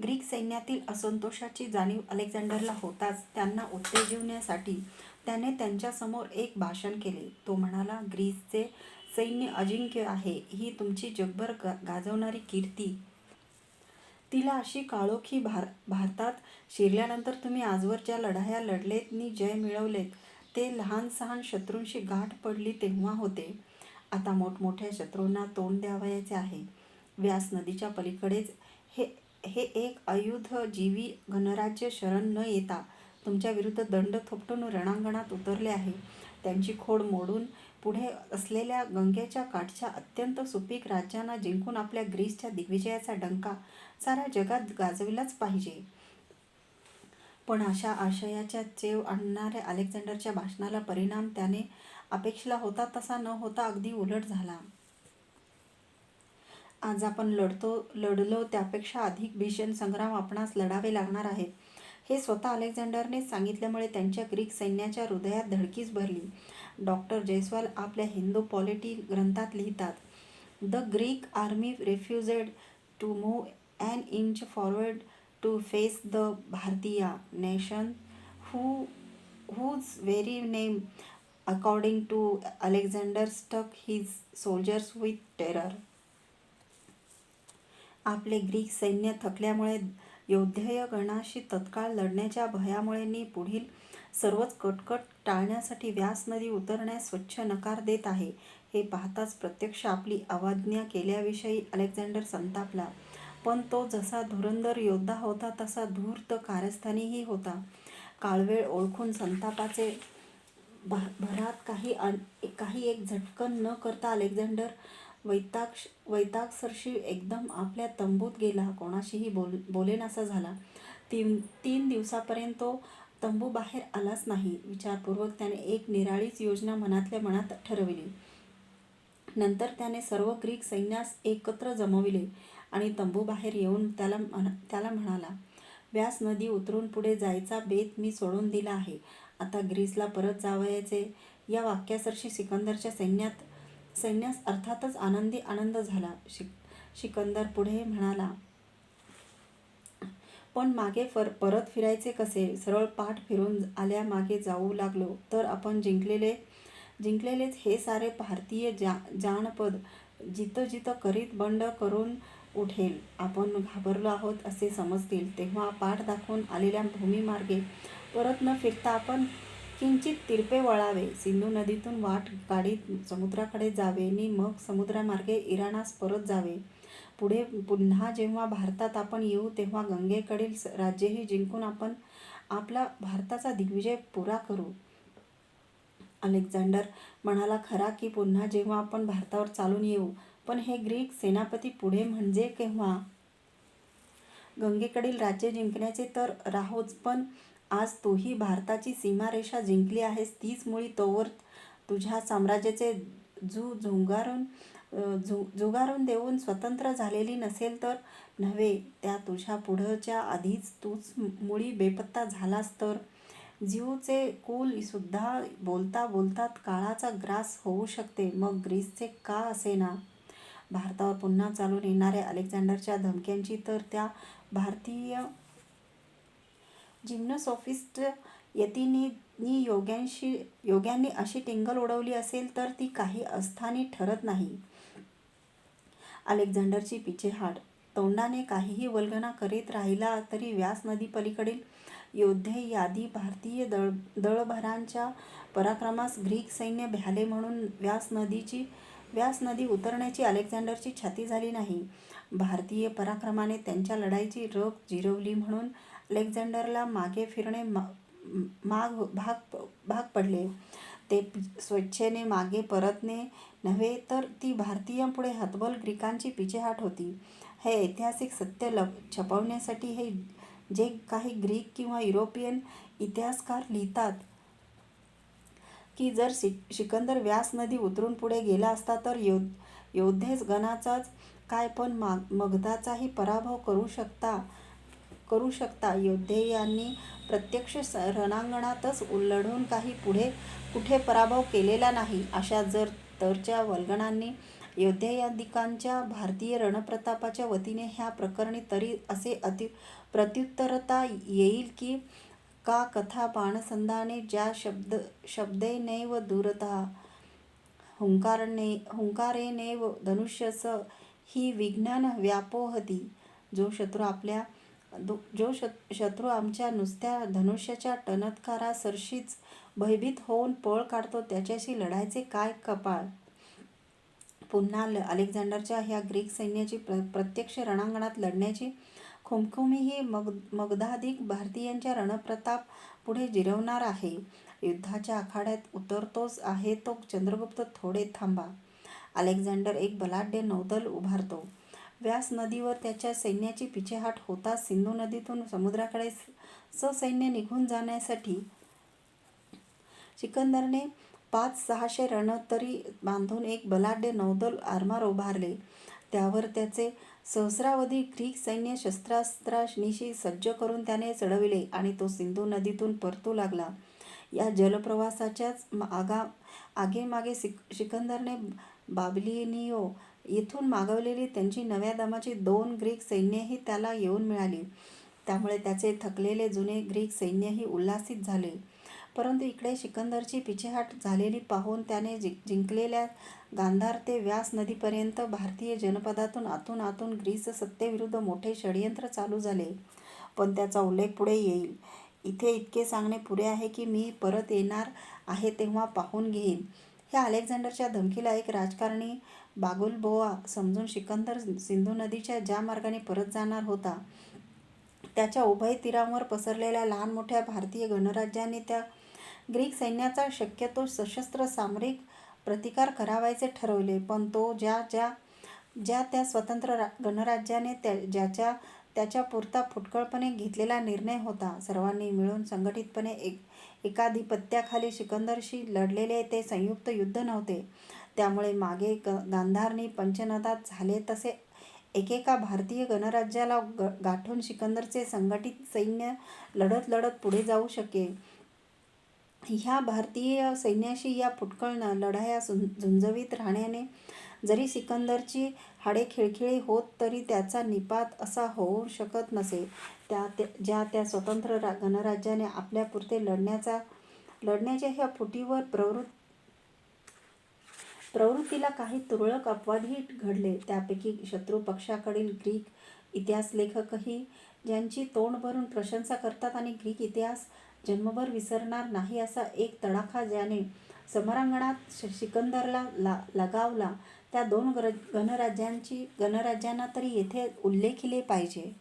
Greek सैन्यातील असंतोषाची जाणीव अलेक्झांडरला होताच त्यांना उत्तेजवण्यासाठी त्याने त्यांच्यासमोर एक भाषण केले. तो म्हणाला, ग्रीसचे सैन्य अजिंक्य आहे. ही तुमची जगभर गाजवणारी कीर्ती. तिला अशी काळोखी भारतात शिरल्यानंतर तुम्ही आजवर ज्या लढाया लढलेत नि जय मिळवलेत ते लहान सहान शत्रूंशी गाठ पडली तेव्हा होते. आता मोठमोठ्या शत्रूंना तोंड द्यावयाचे आहे. व्यास नदीच्या पलीकडेच हे एक आयुधजीवी गणराज्य शरण न येता तुमच्या विरुद्ध दंड थोपटून रणांगणात उतरले आहे. त्यांची खोड मोडून पुढे असलेल्या गंगेच्या काठच्या अत्यंत सुपीक राज्यांना जिंकून आपल्या ग्रीसच्या दिग्विजयाचा डंका साऱ्या जगात गाजविलाच पाहिजे. पण अशा आशयाच्या चेव आणणाऱ्या अलेक्झांडरच्या भाषणाला परिणाम त्याने अपेक्षिला होता तसा न होता अगदी उलट झाला. आज आपण लढलो त्यापेक्षा अधिक भीषण संग्राम आपणास लढावे लागणार आहेत, हे स्वतः अलेक्झांडरनेच सांगितल्यामुळे त्यांच्या ग्रीक सैन्याच्या हृदयात धडकीच भरली. डॉक्टर जयस्वाल आपल्या हिंदू पॉलिटी ग्रंथात लिहितात, the Greek army refused to move an inch forward to face the Bharatiya nation whose very name according to Alexander struck his soldiers with terror. आपले ग्रीक सैन्य थकल्यामुळे योद्धेय गणाशी तत्काळ लढण्याच्या भयामुळे नि पुढील सर्वच कटकट टाळण्यासाठी व्यास नदी उतरण्यास स्वच्छ नकार देत आहे, हे पाहताच प्रत्यक्ष आपली अवज्ञा केल्याविषयी अलेक्झांडर संतापला. पण तो जसा धुरंधर योद्धा होता तसा धूर्त कारस्थानीही होता. काळवेळ ओळखून संतापाचे भरात काही एक झटकन न करता अलेक्झांडर वैतागसरशी एकदम आपल्या तंबूत गेला. कोणाशीही बोलेनासा झाला. 3 दिवसापर्यंत तो तंबू बाहेर आलाच नाही. विचारपूर्वक त्याने एक निराळीच योजना मनातल्या मनात ठरविली. नंतर त्याने सर्व ग्रीक सैन्यास एकत्र जमविले आणि तंबूबाहेर येऊन त्याला म्हणाला, व्यास नदी उतरून पुढे जायचा बेत मी सोडून दिला आहे. आता ग्रीसला परत जावयाचे. या वाक्यासरशी सिकंदरच्या सैन्यास अर्थातच आनंद झाला. सिकंदर पुढे म्हणाला, पण मागे परत फिरायचे कसे? सरळ पाठ फिरून आल्या मागे जाऊ लागलो तर आपण जिंकलेलेच हे सारे भारतीय जानपद जितं करीत बंड करून उठेल. आपण घाबरलो आहोत असे समजतील. तेव्हा पाठ दाखवून आलेल्या भूमीमार्गे परत न फिरता आपण किंचित तिरपे वळावे. सिंधू नदीतून वाट काढीत समुद्राकडे जावे नि मग समुद्रामार्गे इराणास परत जावे. पुढे पुन्हा जेव्हा भारतात आपण येऊ तेव्हा गंगेकडील राज्यही जिंकून आपण आपला भारताचा दिग्विजय पुरा करू. अलेक्झांडर म्हणाला खरा की पुन्हा जेव्हा आपण भारतावर चालून येऊ, पण हे ग्रीक सेनापती पुढे म्हणजे केव्हा? गंगेकडील राज्य जिंकण्याचे तर राहोच, पण आज तूही भारताची सीमारेषा जिंकली आहेस. तीच मुळी तोवर तुझ्या साम्राज्याचे झुगारून देऊन स्वतंत्र झालेली नसेल तर नव्हे. त्या तुझ्या पुढच्या आधीच तूच मुळी बेपत्ता झालास तर ज्यूचे कुल सुद्धा बोलता बोलतात काळाचा ग्रास होऊ शकते. मग ग्रीसचे का असेना? भारतावर पुन्हा चालून येणाऱ्या अलेक्झांडरच्या धमक्यांची तर त्या भारतीय जिम्नोसोफिस्ट यतींनी योग्यांनी अशी टिंगल उडवली असेल तर ती काही अस्थानी ठरत नाही. अलेक्झांडरची पिछेहाट. तोंडाने काहीही वल्गना करीत राहिला तरी व्यास नदी पलीकडील योद्धे यादी भारतीय दळभरांच्या पराक्रमास ग्रीक सैन्य भ्याले म्हणून व्यास नदी उतरण्याची अलेक्झांडरची छाती झाली नाही. भारतीय पराक्रमाने त्यांच्या लढाईची रग जिरवली म्हणून अलेक्झांडरला मागे फिरणे भाग पडले. ते स्वेच्छेने मागे परतणे नव्हे तर ती भारतीयांपुढे हतबल ग्रीकांची पिछेहाट होती. हे ऐतिहासिक सत्य छपवण्यासाठी हे जे काही ग्रीक किंवा युरोपियन इतिहासकार लिहितात की जर सिकंदर व्यास नदी उतरून पुढे गेला असता तर योद्धेच गणाचाच काय पण मगधाचाही पराभव करू शकता. योद्धेयांनी प्रत्यक्ष रणांगणातच लढून काही पुढे कुठे पराभव केलेला नाही. अशा जर तरच्या वल्गनांनी युद्धयादिकांच्या भारतीय रणप्रतापाच्या वतीने ह्या प्रकरणी तरी असे प्रत्युत्तरता येईल की का कथा बाणसंधाने ज्या शब्देनैव दूरतः हुंकारेणैव धनुष्यस ही विघ्नन व्यापोहती. जो शत्रू आमच्या नुसत्या धनुष्याच्या टणत्कारासरशीच भयभीत होऊन पळ काढतो त्याच्याशी लढायचे काय कपाळ. पुन्हा अलेक्झांडरच्या ह्या ग्रीक सैन्याची प्रत्यक्ष रणांगणात लढण्याची खुमखुमी ही मगधाधिक भारतीयांच्या रणप्रताप पुढे जिरवणार आहे. युद्धाच्या आखाड्यात उतरतोच आहे तो चंद्रगुप्त, थोडे थांबा. अलेक्झांडर एक बलाढ्य नौदल उभारतो. व्यास नदीवर त्याच्या सैन्याची पिछेहाट होताच सिंधू नदीतून समुद्राकडे ससैन्य निघून जाण्यासाठी सिकंदरने 500-600 रणतरी बांधून एक बलाढ्य नौदल आरमार उभारले. त्यावर त्याचे सहस्रावधी ग्रीक सैन्य शस्त्रास्त्रांनिशी सज्ज करून त्याने चढविले आणि तो सिंधू नदीतून परतू लागला. या जलप्रवासाच्याच आगेमागे सिकंदरने बाबिलोनिया येथून मागवलेली त्यांची नव्या दमाची 2 ग्रीक सैन्यही त्याला येऊन मिळाली. त्यामुळे त्याचे थकलेले जुने ग्रीक सैन्यही उल्हासित झाले. परंतु इकडे सिकंदरची पिछेहाट झालेली पाहून त्याने जिंकलेल्या गांधार ते व्यास नदीपर्यंत भारतीय जनपदातून आतून ग्रीस सत्तेविरुद्ध मोठे षडयंत्र चालू झाले. पण त्याचा उल्लेख पुढे येईल. इथे इतके सांगणे पुरे आहे की मी परत येणार आहे तेव्हा पाहून घेईन. ह्या अलेक्झांडरच्या धमकीला एक राजकारणी बागुलबोआ समजून सिकंदर सिंधू नदीच्या ज्या मार्गाने परत जाणार होता त्याच्या उभय तीरांवर पसरलेल्या लहान मोठ्या भारतीय गणराज्याने त्या ग्रीक सैन्याचा शक्यतो सशस्त्र सामरिक प्रतिकार करावयाचे ठरवले. पण तो ज्या त्या स्वतंत्र गणराज्याने त्याच्या पुरता फुटकळपणे घेतलेला निर्णय होता. सर्वांनी मिळून संघटितपणे एकाधिपत्याखाली सिकंदरशी लढलेले ते संयुक्त युद्ध नव्हते. त्यामुळे मागे गांधारनी पंचनदात झाले तसे एकेका भारतीय गणराज्याला गाठून सिकंदरचे संघटित सैन्य लढत पुढे जाऊ शके. ह्या भारतीय सैन्याशी या फुटकळ लढाया झुंजवीत राहण्याने जरी सिकंदरची हाडे खिळखिळी होत तरी त्याचा निपात असा होऊ शकत नसे. ज्या त्या स्वतंत्र गणराज्याने आपल्यापुरते लढण्याच्या ह्या फुटीवर प्रवृत्तीला काही तुरळक अपवादही घडले. त्यापैकी शत्रुपक्षाकडील ग्रीक इतिहासलेखकही ज्यांची तोंड भरून प्रशंसा करतात आणि ग्रीक इतिहास जन्मभर विसरणार नाही असा एक तडाखा ज्याने समरांगणात सिकंदरला लगावला त्या 2 गणराज्यांना तरी येथे उल्लेखिले पाहिजे.